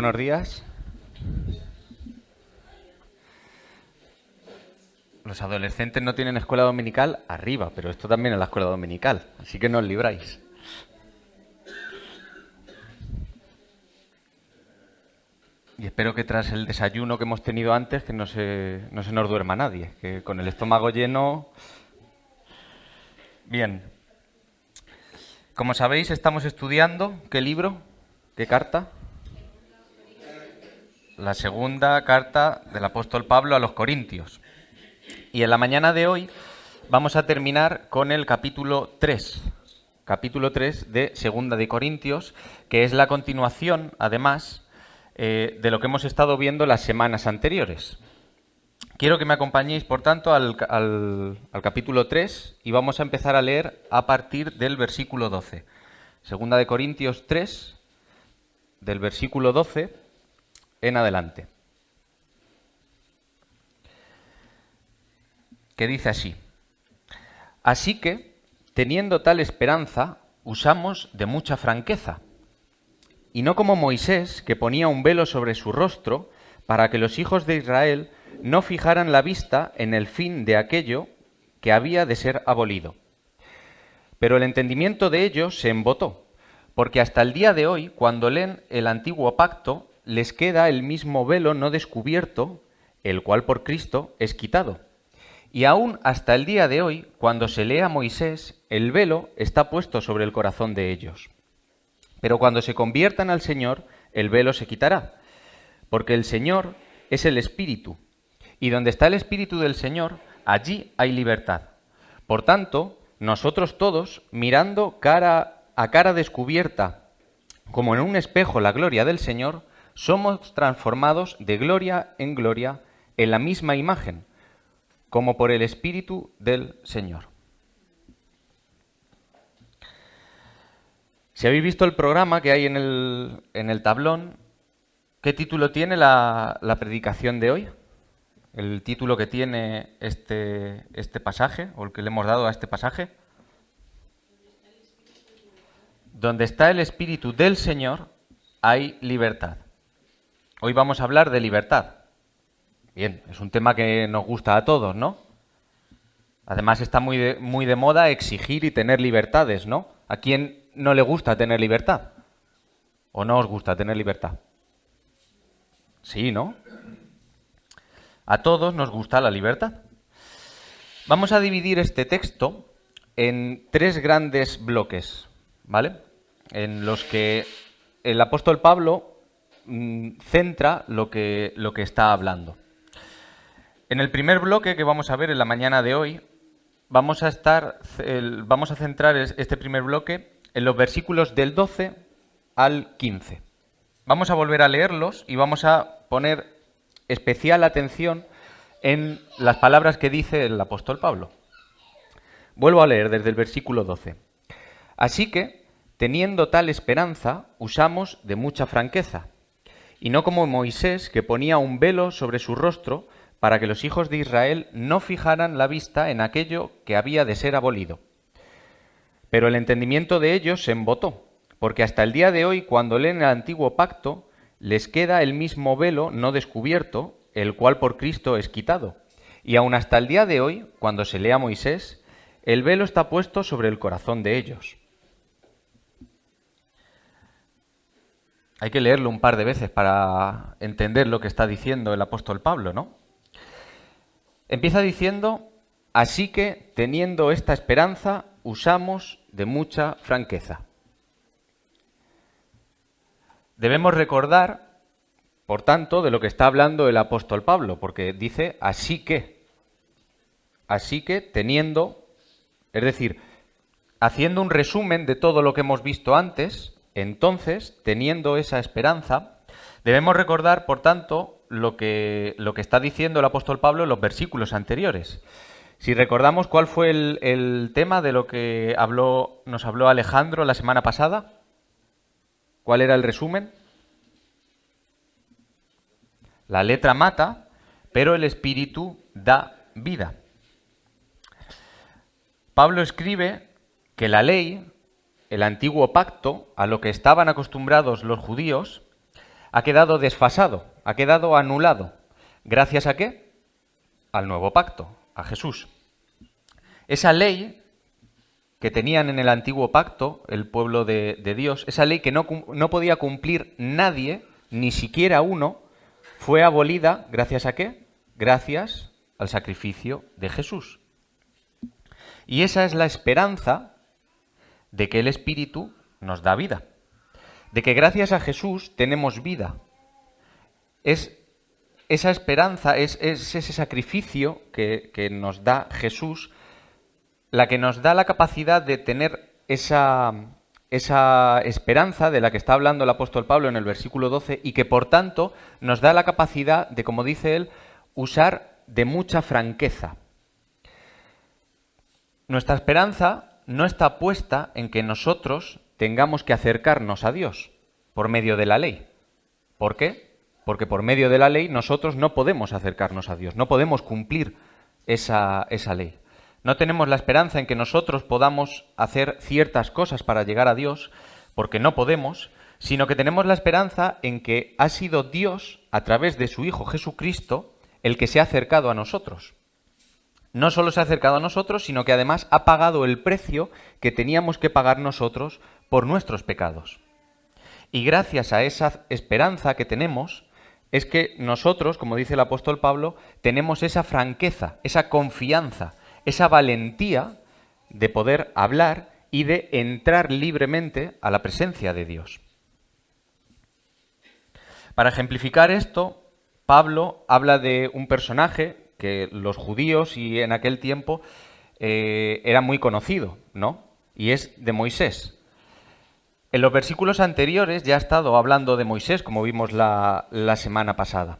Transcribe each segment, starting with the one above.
buenos días. Los adolescentes no tienen escuela dominical arriba, pero esto también es la escuela dominical, así que no os libráis. Y espero que tras el desayuno que hemos tenido antes, que no se nos duerma nadie, que con el estómago lleno... Bien. Como sabéis, estamos estudiando, ¿qué libro? ¿Qué carta? La segunda carta del apóstol Pablo a los Corintios. Y en la mañana de hoy vamos a terminar con el capítulo 3 de Segunda de Corintios, que es la continuación, además, de lo que hemos estado viendo las semanas anteriores. Quiero que me acompañéis, por tanto, al capítulo 3 y vamos a empezar a leer a partir del versículo 12. Segunda de Corintios 3, del versículo 12 en adelante. Que dice así: Así que, teniendo tal esperanza, usamos de mucha franqueza, y no como Moisés, que ponía un velo sobre su rostro, para que los hijos de Israel no fijaran la vista en el fin de aquello que había de ser abolido. Pero el entendimiento de ellos se embotó, porque hasta el día de hoy, cuando leen el antiguo pacto, les queda el mismo velo no descubierto, el cual por Cristo es quitado. Y aún hasta el día de hoy, cuando se lee a Moisés, el velo está puesto sobre el corazón de ellos. Pero cuando se conviertan al Señor, el velo se quitará, porque el Señor es el Espíritu, y donde está el Espíritu del Señor, allí hay libertad. Por tanto, nosotros todos, mirando cara a cara descubierta, como en un espejo la gloria del Señor, somos transformados de gloria en gloria en la misma imagen, como por el Espíritu del Señor. Si habéis visto el programa que hay en el tablón, ¿qué título tiene la predicación de hoy? El título que tiene este pasaje, o el que le hemos dado a este pasaje. Donde está el Espíritu del Señor, hay libertad. Hoy vamos a hablar de libertad. Bien, es un tema que nos gusta a todos, ¿no? Además está muy de moda exigir y tener libertades, ¿no? ¿A quién no le gusta tener libertad? ¿O no os gusta tener libertad? Sí, ¿no? A todos nos gusta la libertad. Vamos a dividir este texto en tres grandes bloques, ¿vale? En los que el apóstol Pablo centra lo que está hablando. En el primer bloque que vamos a ver en la mañana de hoy, vamos a centrar este primer bloque en los versículos del 12 al 15. Vamos a volver a leerlos y vamos a poner especial atención en las palabras que dice el apóstol Pablo. Vuelvo a leer desde el versículo 12. Así que, teniendo tal esperanza, usamos de mucha franqueza, y no como Moisés, que ponía un velo sobre su rostro para que los hijos de Israel no fijaran la vista en aquello que había de ser abolido. Pero el entendimiento de ellos se embotó, porque hasta el día de hoy, cuando leen el antiguo pacto, les queda el mismo velo no descubierto, el cual por Cristo es quitado. Y aun hasta el día de hoy, cuando se lee a Moisés, el velo está puesto sobre el corazón de ellos. Hay que leerlo un par de veces para entender lo que está diciendo el apóstol Pablo, ¿no? Empieza diciendo: así que, teniendo esta esperanza, usamos de mucha franqueza. Debemos recordar, por tanto, de lo que está hablando el apóstol Pablo, porque dice así que, teniendo, es decir, haciendo un resumen de todo lo que hemos visto antes. Entonces, teniendo esa esperanza, debemos recordar, por tanto, lo que está diciendo el apóstol Pablo en los versículos anteriores. Si recordamos cuál fue el tema de lo que nos habló Alejandro la semana pasada, ¿cuál era el resumen? La letra mata, pero el espíritu da vida. Pablo escribe que la ley, el antiguo pacto, a lo que estaban acostumbrados los judíos, ha quedado desfasado, ha quedado anulado. ¿Gracias a qué? Al nuevo pacto, a Jesús. Esa ley que tenían en el antiguo pacto el pueblo de Dios, esa ley que no podía cumplir nadie, ni siquiera uno, fue abolida, ¿gracias a qué? Gracias al sacrificio de Jesús. Y esa es la esperanza de que el Espíritu nos da vida, de que gracias a Jesús tenemos vida. Es esa esperanza, es ese sacrificio que nos da Jesús, la que nos da la capacidad de tener esa esperanza de la que está hablando el apóstol Pablo en el versículo 12 y que por tanto nos da la capacidad de, como dice él, usar de mucha franqueza. Nuestra esperanza no está puesta en que nosotros tengamos que acercarnos a Dios por medio de la ley. ¿Por qué? Porque por medio de la ley nosotros no podemos acercarnos a Dios, no podemos cumplir esa ley. No tenemos la esperanza en que nosotros podamos hacer ciertas cosas para llegar a Dios, porque no podemos, sino que tenemos la esperanza en que ha sido Dios, a través de su Hijo Jesucristo, el que se ha acercado a nosotros. No solo se ha acercado a nosotros, sino que además ha pagado el precio que teníamos que pagar nosotros por nuestros pecados. Y gracias a esa esperanza que tenemos, es que nosotros, como dice el apóstol Pablo, tenemos esa franqueza, esa confianza, esa valentía de poder hablar y de entrar libremente a la presencia de Dios. Para ejemplificar esto, Pablo habla de un personaje que los judíos y en aquel tiempo era muy conocido, ¿no? Y es de Moisés. En los versículos anteriores ya ha estado hablando de Moisés, como vimos la semana pasada.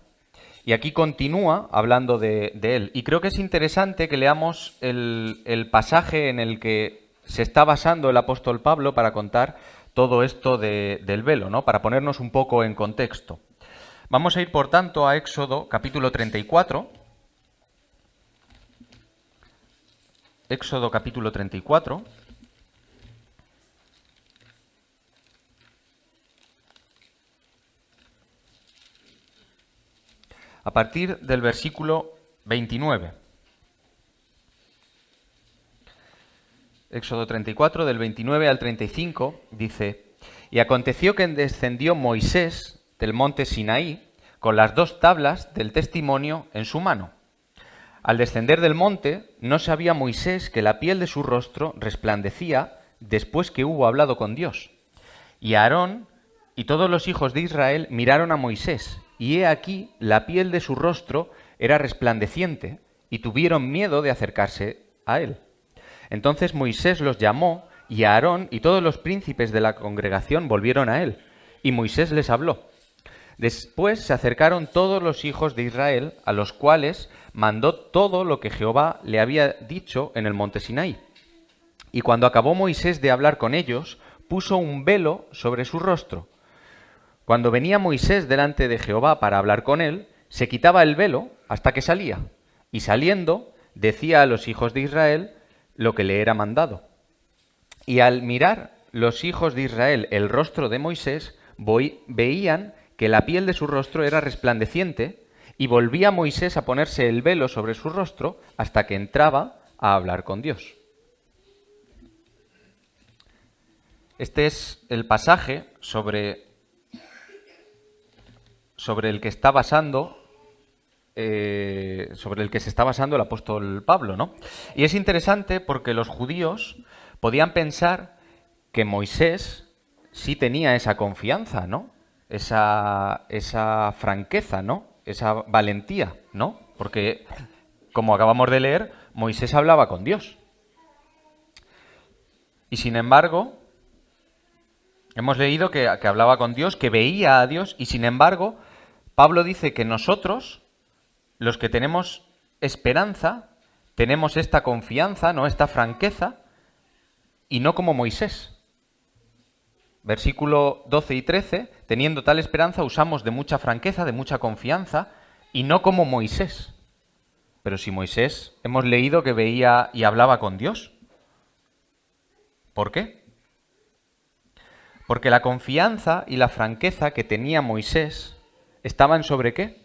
Y aquí continúa hablando de él. Y creo que es interesante que leamos el pasaje en el que se está basando el apóstol Pablo para contar todo esto del velo, ¿no? Para ponernos un poco en contexto. Vamos a ir, por tanto, a Éxodo capítulo 34. Éxodo capítulo 34. A partir del versículo 29. Éxodo 34, del 29 al 35, dice: Y aconteció que descendió Moisés del monte Sinaí con las 2 tablas del testimonio en su mano. Al descender del monte, no sabía Moisés que la piel de su rostro resplandecía después que hubo hablado con Dios. Y Aarón y todos los hijos de Israel miraron a Moisés, y he aquí la piel de su rostro era resplandeciente, y tuvieron miedo de acercarse a él. Entonces Moisés los llamó, y Aarón y todos los príncipes de la congregación volvieron a él, y Moisés les habló. Después se acercaron todos los hijos de Israel, a los cuales mandó todo lo que Jehová le había dicho en el monte Sinaí. Y cuando acabó Moisés de hablar con ellos, puso un velo sobre su rostro. Cuando venía Moisés delante de Jehová para hablar con él, se quitaba el velo hasta que salía, y saliendo decía a los hijos de Israel lo que le era mandado. Y al mirar los hijos de Israel el rostro de Moisés, veían que la piel de su rostro era resplandeciente, y volvía Moisés a ponerse el velo sobre su rostro hasta que entraba a hablar con Dios. Este es el pasaje sobre el que está basando, sobre el que se está basando el apóstol Pablo, ¿no? Y es interesante porque los judíos podían pensar que Moisés sí tenía esa confianza, ¿no? Esa franqueza, ¿no? Esa valentía, ¿no? Porque, como acabamos de leer, Moisés hablaba con Dios. Y sin embargo, hemos leído que hablaba con Dios, que veía a Dios, y sin embargo, Pablo dice que nosotros, los que tenemos esperanza, tenemos esta confianza, ¿no? Esta franqueza, y no como Moisés. Versículo 12 y 13, teniendo tal esperanza, usamos de mucha franqueza, de mucha confianza, y no como Moisés. Pero si Moisés hemos leído que veía y hablaba con Dios. ¿Por qué? Porque la confianza y la franqueza que tenía Moisés estaban ¿sobre qué?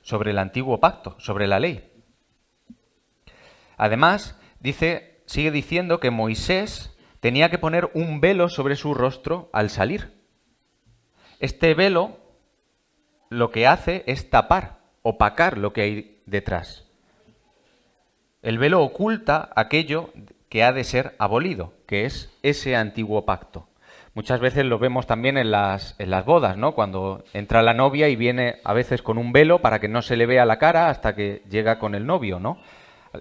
Sobre el antiguo pacto, sobre la ley. Además, sigue diciendo que Moisés tenía que poner un velo sobre su rostro al salir. Este velo lo que hace es tapar, opacar lo que hay detrás. El velo oculta aquello que ha de ser abolido, que es ese antiguo pacto. Muchas veces lo vemos también en las bodas, ¿no? Cuando entra la novia y viene a veces con un velo para que no se le vea la cara hasta que llega con el novio, ¿no?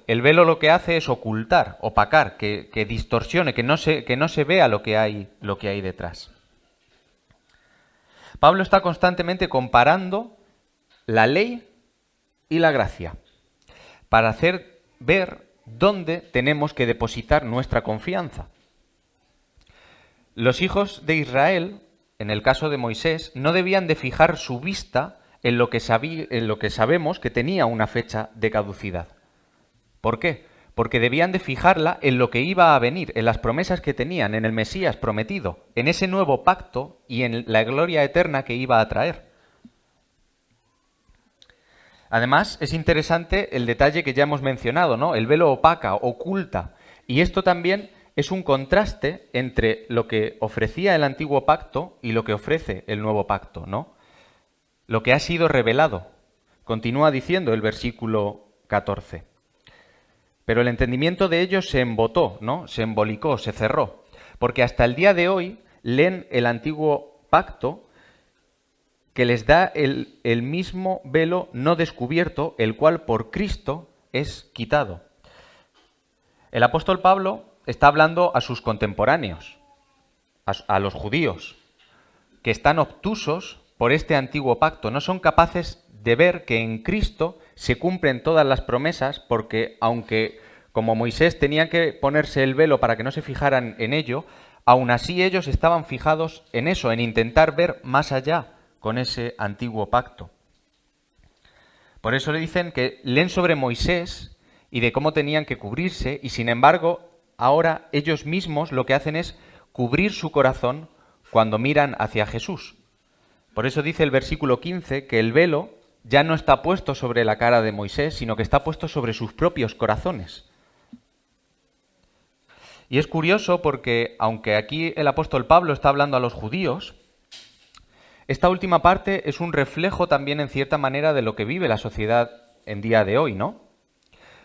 El velo lo que hace es ocultar, opacar, que distorsione, que no se vea lo que hay detrás. Pablo está constantemente comparando la ley y la gracia para hacer ver dónde tenemos que depositar nuestra confianza. Los hijos de Israel, en el caso de Moisés, no debían de fijar su vista en lo que sabemos que tenía una fecha de caducidad. ¿Por qué? Porque debían de fijarla en lo que iba a venir, en las promesas que tenían, en el Mesías prometido, en ese nuevo pacto y en la gloria eterna que iba a traer. Además, es interesante el detalle que ya hemos mencionado, ¿no? El velo opaca, oculta. Y esto también es un contraste entre lo que ofrecía el antiguo pacto y lo que ofrece el nuevo pacto, ¿no? Lo que ha sido revelado. Continúa diciendo el versículo 14. Pero el entendimiento de ellos se embotó, ¿no? Se embolicó, se cerró. Porque hasta el día de hoy leen el antiguo pacto que les da el mismo velo no descubierto, el cual por Cristo es quitado. El apóstol Pablo está hablando a sus contemporáneos, a los judíos, que están obtusos por este antiguo pacto. No son capaces de ver que en Cristo se cumplen todas las promesas, porque aunque como Moisés tenían que ponerse el velo para que no se fijaran en ello, aún así ellos estaban fijados en eso, en intentar ver más allá con ese antiguo pacto. Por eso le dicen que leen sobre Moisés y de cómo tenían que cubrirse, y sin embargo, ahora ellos mismos lo que hacen es cubrir su corazón cuando miran hacia Jesús. Por eso dice el versículo 15 que el velo ya no está puesto sobre la cara de Moisés, sino que está puesto sobre sus propios corazones. Y es curioso porque, aunque aquí el apóstol Pablo está hablando a los judíos, esta última parte es un reflejo también en cierta manera de lo que vive la sociedad en día de hoy, ¿no?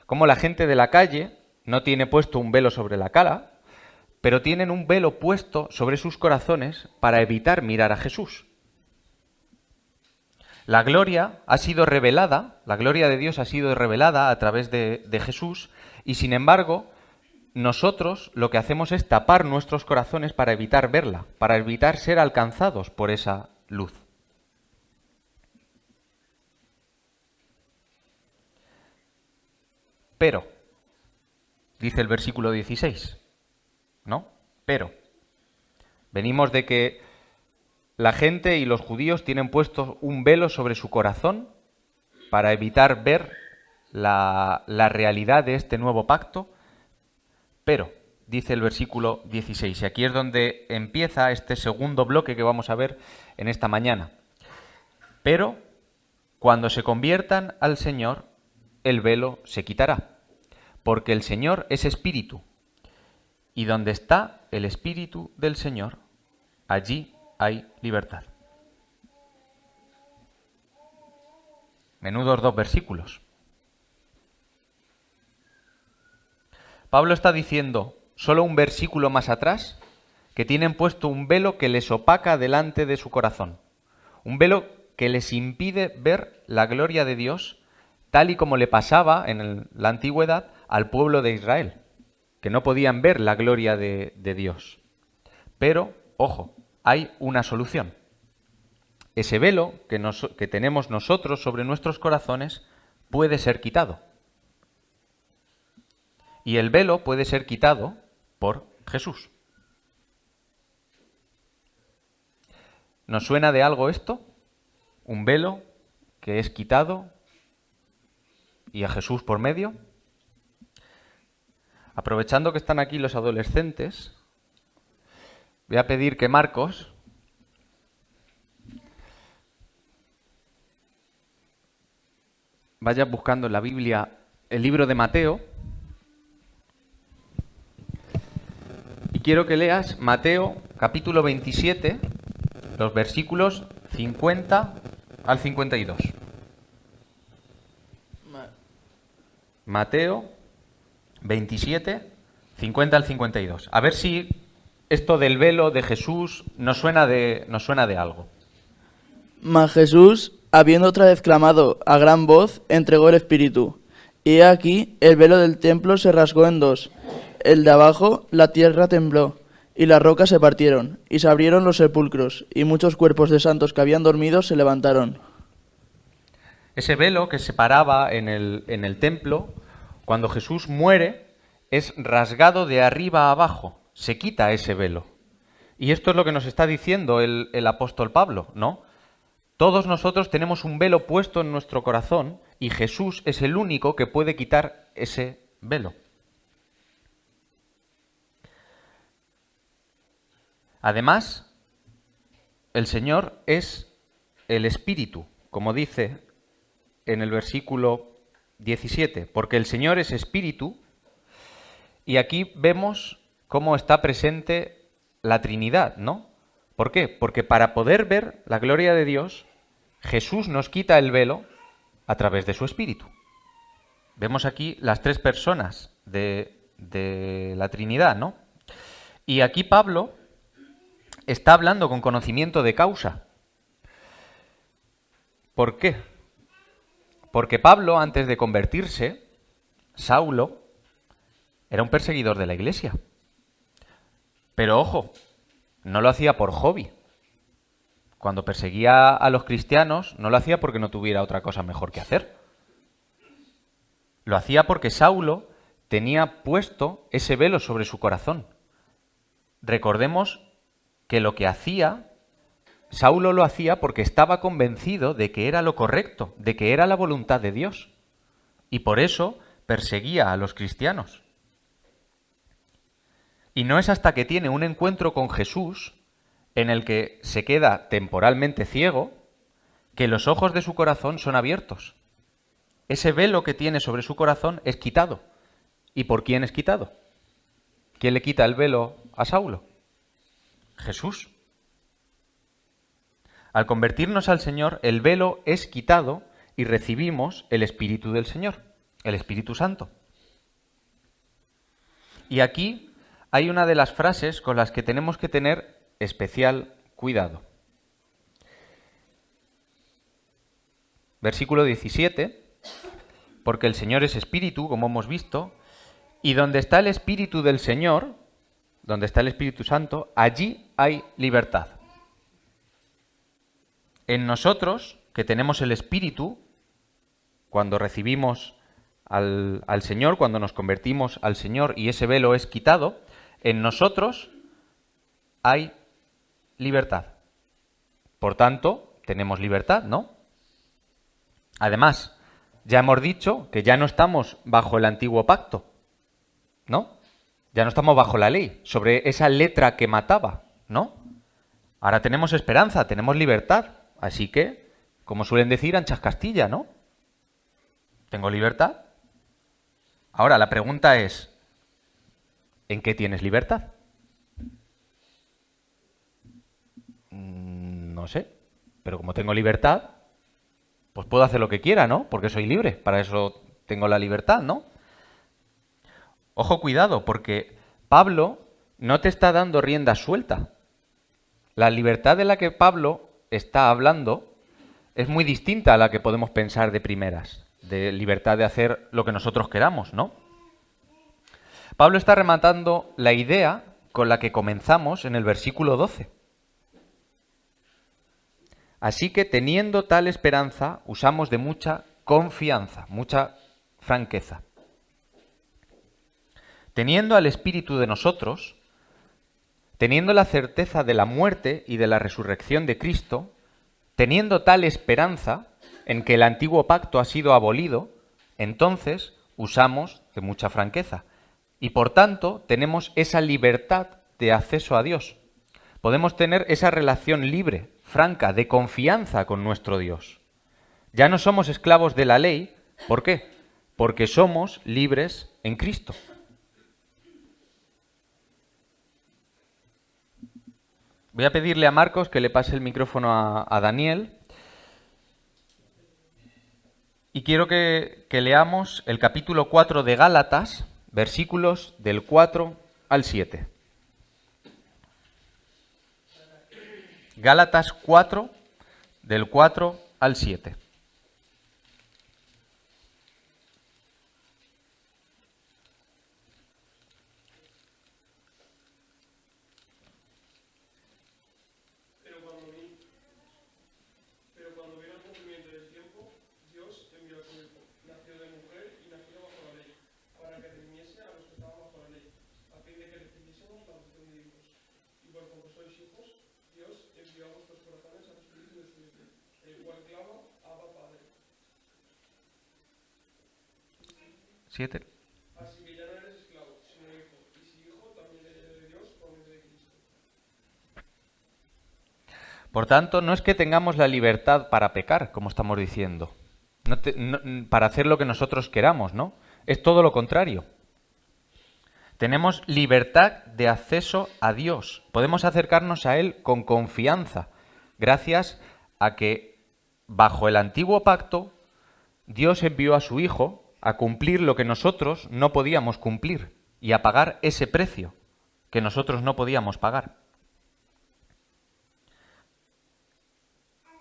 Como la gente de la calle no tiene puesto un velo sobre la cara, pero tienen un velo puesto sobre sus corazones para evitar mirar a Jesús. La gloria ha sido revelada, la gloria de Dios ha sido revelada a través de Jesús, y sin embargo, nosotros lo que hacemos es tapar nuestros corazones para evitar verla, para evitar ser alcanzados por esa luz. Pero, dice el versículo 16, ¿no? Pero, venimos de que la gente y los judíos tienen puesto un velo sobre su corazón para evitar ver la realidad de este nuevo pacto, pero, dice el versículo 16, y aquí es donde empieza este segundo bloque que vamos a ver en esta mañana. Pero, cuando se conviertan al Señor, el velo se quitará, porque el Señor es espíritu, y donde está el espíritu del Señor, allí hay libertad. Menudos dos versículos. Pablo está diciendo, solo un versículo más atrás, que tienen puesto un velo que les opaca delante de su corazón. Un velo que les impide ver la gloria de Dios, tal y como le pasaba en la antigüedad al pueblo de Israel, que no podían ver la gloria de Dios. Pero, ojo, hay una solución. Ese velo que tenemos nosotros sobre nuestros corazones puede ser quitado. Y el velo puede ser quitado por Jesús. ¿Nos suena de algo esto? Un velo que es quitado y a Jesús por medio. Aprovechando que están aquí los adolescentes, voy a pedir que Marcos vayas buscando en la Biblia el libro de Mateo. Y quiero que leas Mateo capítulo 27, los versículos 50 al 52. Mateo 27, 50 al 52. A ver si esto del velo de Jesús nos suena de algo. Mas Jesús, habiendo otra vez clamado a gran voz, entregó el Espíritu. Y he aquí, el velo del templo se rasgó en dos. El de abajo, la tierra tembló, y las rocas se partieron, y se abrieron los sepulcros, y muchos cuerpos de santos que habían dormido se levantaron. Ese velo que separaba en el templo, cuando Jesús muere, es rasgado de arriba a abajo. Se quita ese velo. Y esto es lo que nos está diciendo el apóstol Pablo, ¿no? Todos nosotros tenemos un velo puesto en nuestro corazón y Jesús es el único que puede quitar ese velo. Además, el Señor es el Espíritu, como dice en el versículo 17, porque el Señor es Espíritu, y aquí vemos cómo está presente la Trinidad, ¿no? ¿Por qué? Porque para poder ver la gloria de Dios, Jesús nos quita el velo a través de su Espíritu. Vemos aquí las tres personas de la Trinidad, ¿no? Y aquí Pablo está hablando con conocimiento de causa. ¿Por qué? Porque Pablo, antes de convertirse, Saulo, era un perseguidor de la iglesia. Pero ojo, no lo hacía por hobby. Cuando perseguía a los cristianos, no lo hacía porque no tuviera otra cosa mejor que hacer. Lo hacía porque Saulo tenía puesto ese velo sobre su corazón. Recordemos que lo que hacía, Saulo lo hacía porque estaba convencido de que era lo correcto, de que era la voluntad de Dios. Y por eso perseguía a los cristianos. Y no es hasta que tiene un encuentro con Jesús, en el que se queda temporalmente ciego, que los ojos de su corazón son abiertos. Ese velo que tiene sobre su corazón es quitado. ¿Y por quién es quitado? ¿Quién le quita el velo a Saulo? Jesús. Al convertirnos al Señor, el velo es quitado y recibimos el Espíritu del Señor, el Espíritu Santo. Y aquí hay una de las frases con las que tenemos que tener especial cuidado. Versículo 17, porque el Señor es Espíritu, como hemos visto, y donde está el Espíritu del Señor, donde está el Espíritu Santo, allí hay libertad. En nosotros, que tenemos el Espíritu, cuando recibimos al Señor, cuando nos convertimos al Señor y ese velo es quitado, en nosotros hay libertad. Por tanto, tenemos libertad, ¿no? Además, ya hemos dicho que ya no estamos bajo el antiguo pacto, ¿no? Ya no estamos bajo la ley, sobre esa letra que mataba, ¿no? Ahora tenemos esperanza, tenemos libertad. Así que, como suelen decir, anchas Castilla, ¿no? ¿Tengo libertad? Ahora, la pregunta es, ¿en qué tienes libertad? No sé, pero como tengo libertad, pues puedo hacer lo que quiera, ¿no? Porque soy libre, para eso tengo la libertad, ¿no? Ojo, cuidado, porque Pablo no te está dando rienda suelta. La libertad de la que Pablo está hablando es muy distinta a la que podemos pensar de primeras, de libertad de hacer lo que nosotros queramos, ¿no? Pablo está rematando la idea con la que comenzamos en el versículo 12. Así que teniendo tal esperanza, usamos de mucha confianza, mucha franqueza. Teniendo al Espíritu de nosotros, teniendo la certeza de la muerte y de la resurrección de Cristo, teniendo tal esperanza en que el antiguo pacto ha sido abolido, entonces usamos de mucha franqueza. Y por tanto tenemos esa libertad de acceso a Dios. Podemos tener esa relación libre, franca, de confianza con nuestro Dios. Ya no somos esclavos de la ley, ¿Por qué? Porque somos libres en Cristo. Voy a pedirle a Marcos que le pase el micrófono a Daniel. Y quiero que leamos el capítulo 4 de Gálatas, versículos del 4 al 7. Gálatas 4, del 4 al 7. Pero cuando vino el cumplimiento del tiempo, Dios envió a su Hijo, nacido de mujer y nacido bajo la ley, para que redimiese a los que estaban bajo la ley, a fin de que recibiésemos la adopción de hijos. Y por cuanto sois hijos, Dios envió a vuestros corazones al Espíritu de su Hijo, el cual clama, Abba, Padre. 7. Así que ya no eres esclavo, sino hijo, y si hijo, también heredero de Dios por medio de Cristo. Por tanto, no es que tengamos la libertad para pecar, como estamos diciendo, para hacer lo que nosotros queramos, ¿no? Es todo lo contrario. Tenemos libertad de acceso a Dios. Podemos acercarnos a Él con confianza, gracias a que bajo el antiguo pacto Dios envió a su Hijo a cumplir lo que nosotros no podíamos cumplir y a pagar ese precio que nosotros no podíamos pagar.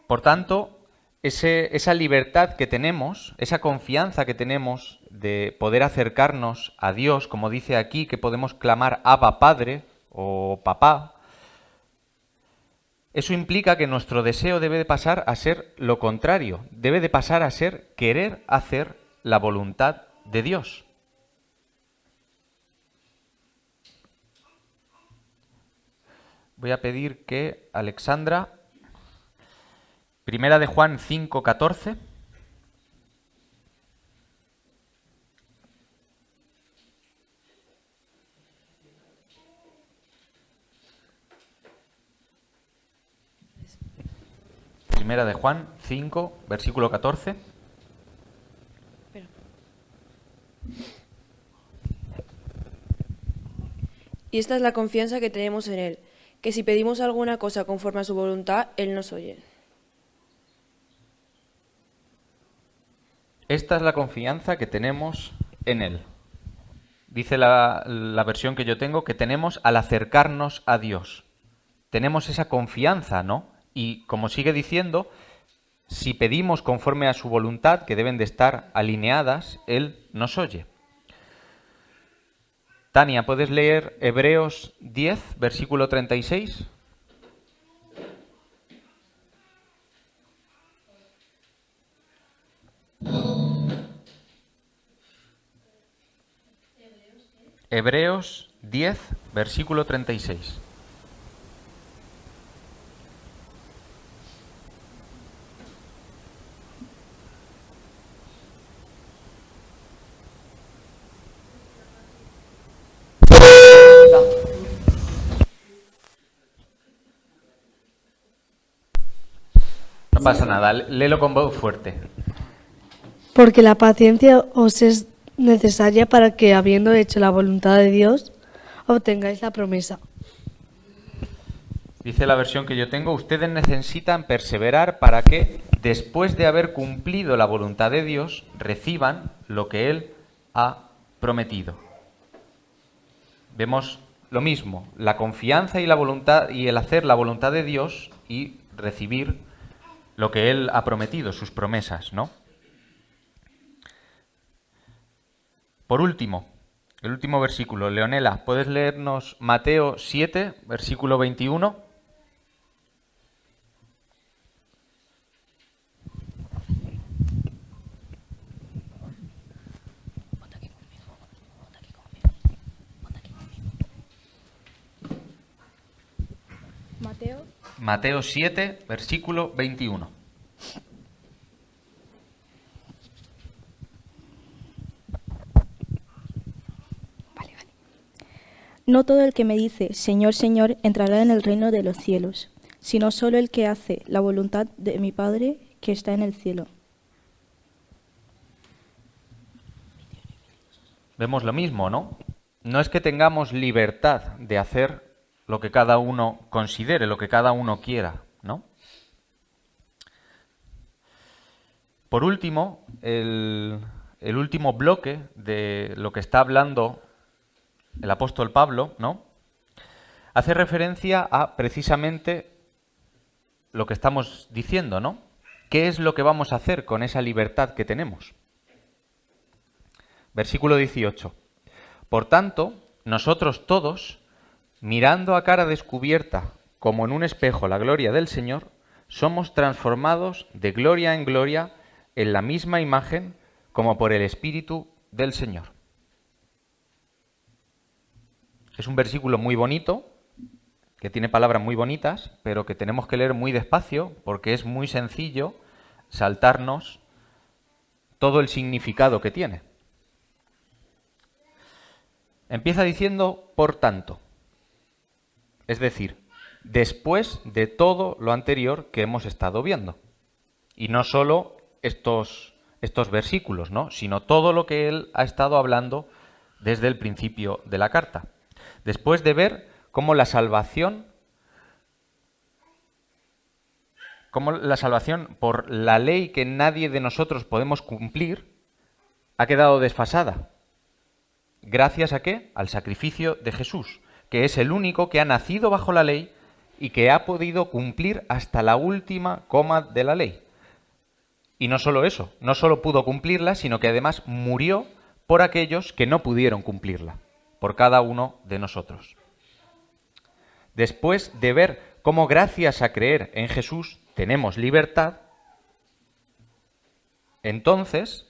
Por tanto, esa libertad que tenemos, esa confianza que tenemos de poder acercarnos a Dios, como dice aquí, que podemos clamar Abba Padre o Papá, eso implica que nuestro deseo debe de pasar a ser lo contrario, debe de pasar a ser querer hacer la voluntad de Dios. Voy a pedir que Alexandra, Primera de Juan 5:14. Primera de Juan 5, versículo 14. Y esta es la confianza que tenemos en Él, que si pedimos alguna cosa conforme a su voluntad, Él nos oye. Esta es la confianza que tenemos en Él. Dice la versión que yo tengo que tenemos al acercarnos a Dios. Tenemos esa confianza, ¿no? Y como sigue diciendo, si pedimos conforme a su voluntad, que deben de estar alineadas, Él nos oye. Tania, ¿puedes leer Hebreos 10, versículo 36? Hebreos 10, versículo 36. No pasa nada, léelo con voz fuerte. Porque la paciencia os es necesaria para que, habiendo hecho la voluntad de Dios, obtengáis la promesa. Dice la versión que yo tengo, ustedes necesitan perseverar para que, después de haber cumplido la voluntad de Dios, reciban lo que Él ha prometido. Vemos lo mismo, la confianza y la voluntad y el hacer la voluntad de Dios y recibir lo que Él ha prometido, sus promesas, ¿no? Por último, el último versículo. Leonela, ¿puedes leernos Mateo 7, versículo 21? Mateo 7, versículo 21. No todo el que me dice, Señor, Señor, entrará en el reino de los cielos, sino solo el que hace la voluntad de mi Padre que está en el cielo. vemos lo mismo, ¿no? No es que tengamos libertad de hacer lo que cada uno considere, lo que cada uno quiera, ¿no? Por último, el último bloque de lo que está hablando el apóstol Pablo, ¿no? Hace referencia a precisamente lo que estamos diciendo, ¿no? ¿Qué es lo que vamos a hacer con esa libertad que tenemos? Versículo 18. Por tanto, nosotros todos, mirando a cara descubierta, como en un espejo, la gloria del Señor, somos transformados de gloria en gloria en la misma imagen, como por el Espíritu del Señor. Es un versículo muy bonito, que tiene palabras muy bonitas, pero que tenemos que leer muy despacio, porque es muy sencillo saltarnos todo el significado que tiene. Empieza diciendo, por tanto, es decir, después de todo lo anterior que hemos estado viendo. Y no solo estos versículos, ¿no? Sino todo lo que él ha estado hablando desde el principio de la carta. Después de ver cómo la salvación por la ley que nadie de nosotros podemos cumplir ha quedado desfasada. ¿Gracias a qué? Al sacrificio de Jesús, que es el único que ha nacido bajo la ley y que ha podido cumplir hasta la última coma de la ley. Y no solo eso, no solo pudo cumplirla, sino que además murió por aquellos que no pudieron cumplirla, por cada uno de nosotros. Después de ver cómo gracias a creer en Jesús tenemos libertad, entonces,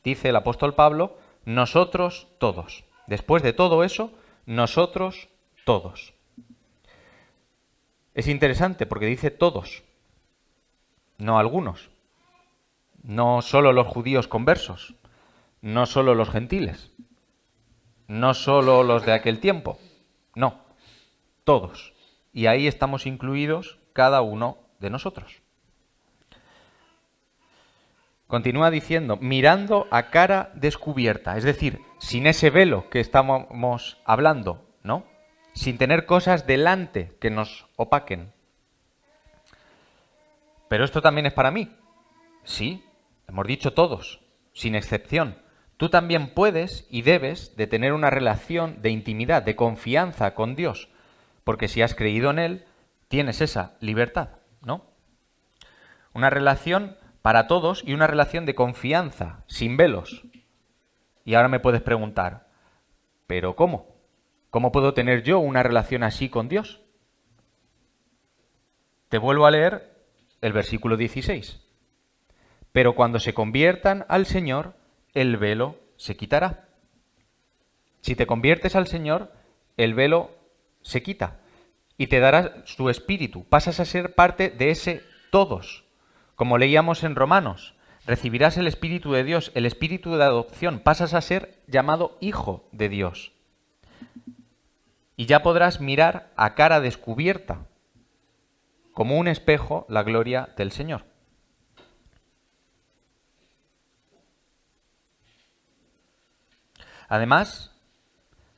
dice el apóstol Pablo, nosotros todos. Después de todo eso, nosotros todos. Es interesante porque dice todos, no algunos. No solo los judíos conversos, no solo los gentiles, no solo los de aquel tiempo, no, todos. Y ahí estamos incluidos cada uno de nosotros. Continúa diciendo, mirando a cara descubierta, es decir, sin ese velo que estamos hablando, ¿no? Sin tener cosas delante que nos opaquen. Pero esto también es para mí. Sí, hemos dicho todos, sin excepción. Tú también puedes y debes de tener una relación de intimidad, de confianza con Dios, porque si has creído en Él, tienes esa libertad, ¿no? Una relación para todos y una relación de confianza, sin velos. Y ahora me puedes preguntar, ¿pero cómo? ¿Cómo puedo tener yo una relación así con Dios? Te vuelvo a leer el versículo 16. Pero cuando se conviertan al Señor, el velo se quitará. Si te conviertes al Señor, el velo se quita y te dará su espíritu. Pasas a ser parte de ese todos. Como leíamos en Romanos, recibirás el Espíritu de Dios, el Espíritu de adopción. Pasas a ser llamado Hijo de Dios. Y ya podrás mirar a cara descubierta, como un espejo, la gloria del Señor. Además,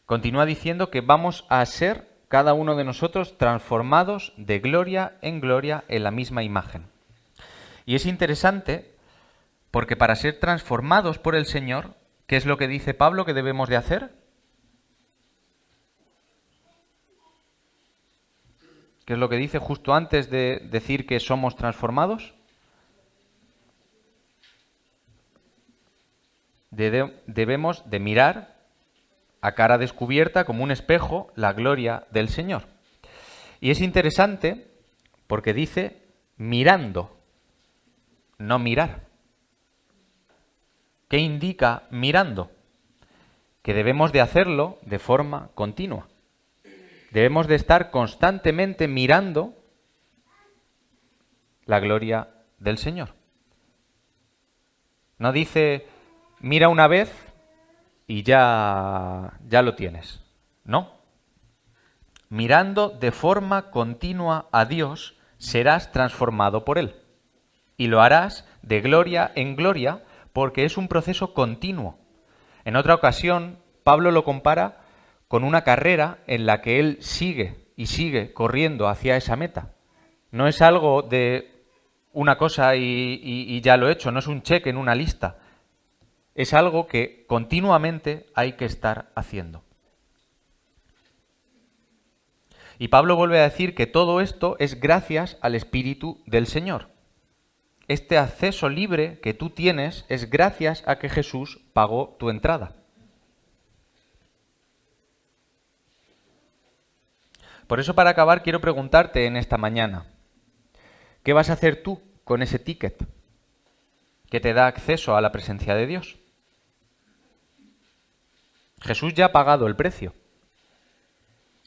continúa diciendo que vamos a ser, cada uno de nosotros, transformados de gloria en la misma imagen. Y es interesante porque para ser transformados por el Señor, ¿qué es lo que dice Pablo que debemos de hacer? ¿Qué es lo que dice justo antes de decir que somos transformados? Debemos de mirar a cara descubierta como un espejo la gloria del Señor. Y es interesante porque dice mirando, no mirar. ¿Qué indica mirando? Que debemos de hacerlo de forma continua. Debemos de estar constantemente mirando la gloria del Señor. No dice, mira una vez y ya lo tienes. No. Mirando de forma continua a Dios, serás transformado por Él. Y lo harás de gloria en gloria porque es un proceso continuo. En otra ocasión Pablo lo compara con una carrera en la que él sigue y sigue corriendo hacia esa meta. No es algo de una cosa y ya lo he hecho, no es un cheque en una lista. Es algo que continuamente hay que estar haciendo. Y Pablo vuelve a decir que todo esto es gracias al Espíritu del Señor. Este acceso libre que tú tienes es gracias a que Jesús pagó tu entrada. Por eso, para acabar, quiero preguntarte en esta mañana, ¿qué vas a hacer tú con ese ticket que te da acceso a la presencia de Dios? Jesús ya ha pagado el precio.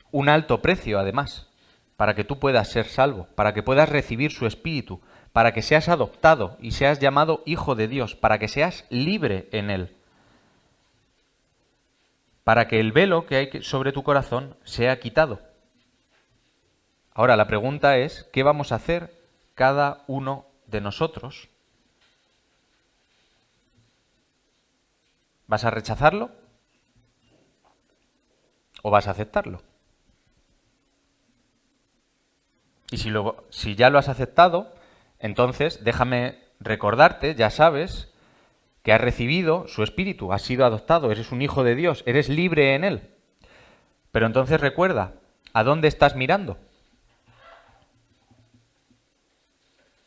Un alto precio, además, para que tú puedas ser salvo, para que puedas recibir su Espíritu, para que seas adoptado y seas llamado hijo de Dios, para que seas libre en Él, para que el velo que hay sobre tu corazón sea quitado. Ahora, la pregunta es, ¿qué vamos a hacer cada uno de nosotros? ¿Vas a rechazarlo? ¿O vas a aceptarlo? Y si ya lo has aceptado, entonces déjame recordarte, ya sabes, que has recibido su Espíritu, has sido adoptado, eres un hijo de Dios, eres libre en Él. Pero entonces recuerda, ¿a dónde estás mirando?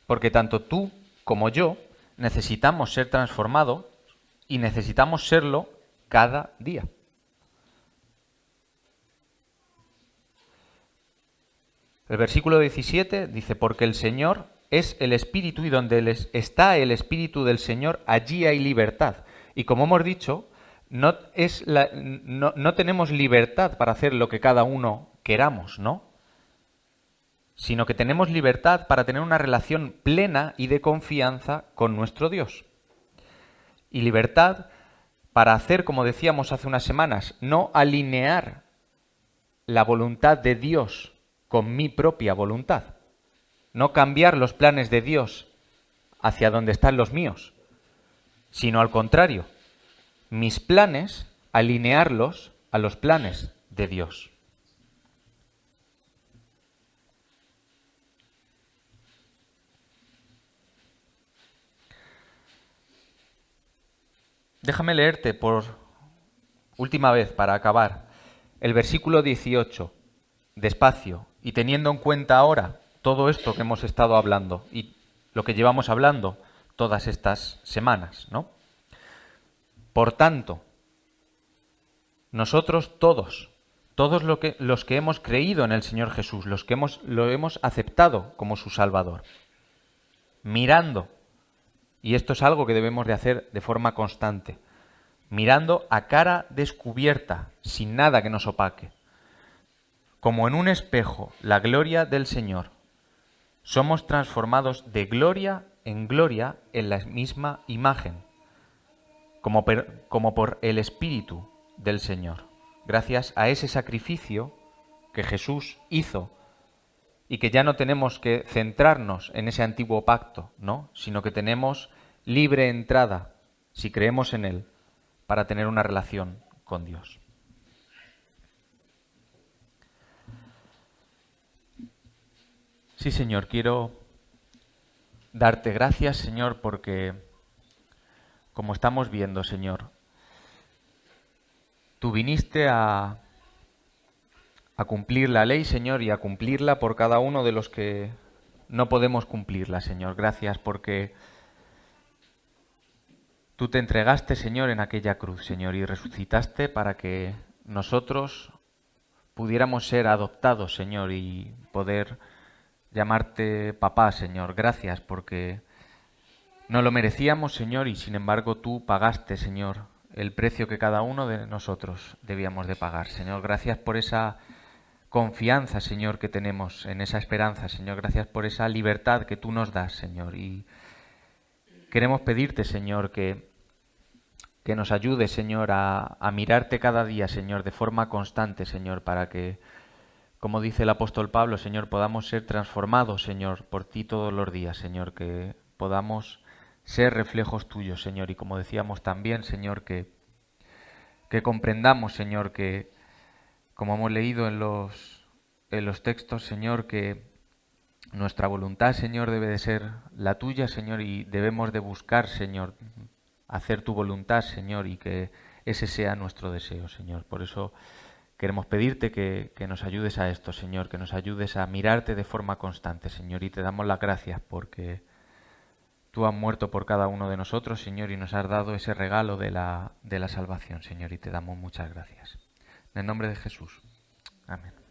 Porque tanto tú como yo necesitamos ser transformados y necesitamos serlo cada día. El versículo 17 dice, porque el Señor es el Espíritu y donde está el Espíritu del Señor, allí hay libertad. Y como hemos dicho, no tenemos libertad para hacer lo que cada uno queramos, ¿no? Sino que tenemos libertad para tener una relación plena y de confianza con nuestro Dios. Y libertad para hacer, como decíamos hace unas semanas, no alinear la voluntad de Dios con mi propia voluntad. No cambiar los planes de Dios hacia donde están los míos, sino al contrario, mis planes alinearlos a los planes de Dios. Déjame leerte por última vez para acabar el versículo 18, despacio, y teniendo en cuenta ahora todo esto que hemos estado hablando y lo que llevamos hablando todas estas semanas, ¿no? Por tanto, nosotros todos los que hemos creído en el Señor Jesús, los que lo hemos aceptado como su Salvador, mirando, y esto es algo que debemos de hacer de forma constante, mirando a cara descubierta, sin nada que nos opaque, como en un espejo, la gloria del Señor, somos transformados de gloria en la misma imagen, como por el Espíritu del Señor, gracias a ese sacrificio que Jesús hizo y que ya no tenemos que centrarnos en ese antiguo pacto, ¿no? Sino que tenemos libre entrada, si creemos en Él, para tener una relación con Dios. Sí, Señor, quiero darte gracias, Señor, porque, como estamos viendo, Señor, tú viniste a cumplir la ley, Señor, y a cumplirla por cada uno de los que no podemos cumplirla, Señor. Gracias porque tú te entregaste, Señor, en aquella cruz, Señor, y resucitaste para que nosotros pudiéramos ser adoptados, Señor, y poder llamarte papá, Señor. Gracias porque no lo merecíamos, Señor, y sin embargo tú pagaste, Señor, el precio que cada uno de nosotros debíamos de pagar. Señor, gracias por esa confianza, Señor, que tenemos en esa esperanza, Señor. Gracias por esa libertad que tú nos das, Señor. Y queremos pedirte, Señor, que nos ayudes, Señor, a mirarte cada día, Señor, de forma constante, Señor, para que, como dice el apóstol Pablo, Señor, podamos ser transformados, Señor, por ti todos los días, Señor, que podamos ser reflejos tuyos, Señor. Y como decíamos también, Señor, que que comprendamos, Señor, que, como hemos leído en los textos, Señor, que nuestra voluntad, Señor, debe de ser la tuya, Señor, y debemos de buscar, Señor, hacer tu voluntad, Señor, y que ese sea nuestro deseo, Señor. Por eso queremos pedirte que nos ayudes a esto, Señor, que nos ayudes a mirarte de forma constante, Señor, y te damos las gracias porque tú has muerto por cada uno de nosotros, Señor, y nos has dado ese regalo de la salvación, Señor, y te damos muchas gracias. En el nombre de Jesús. Amén.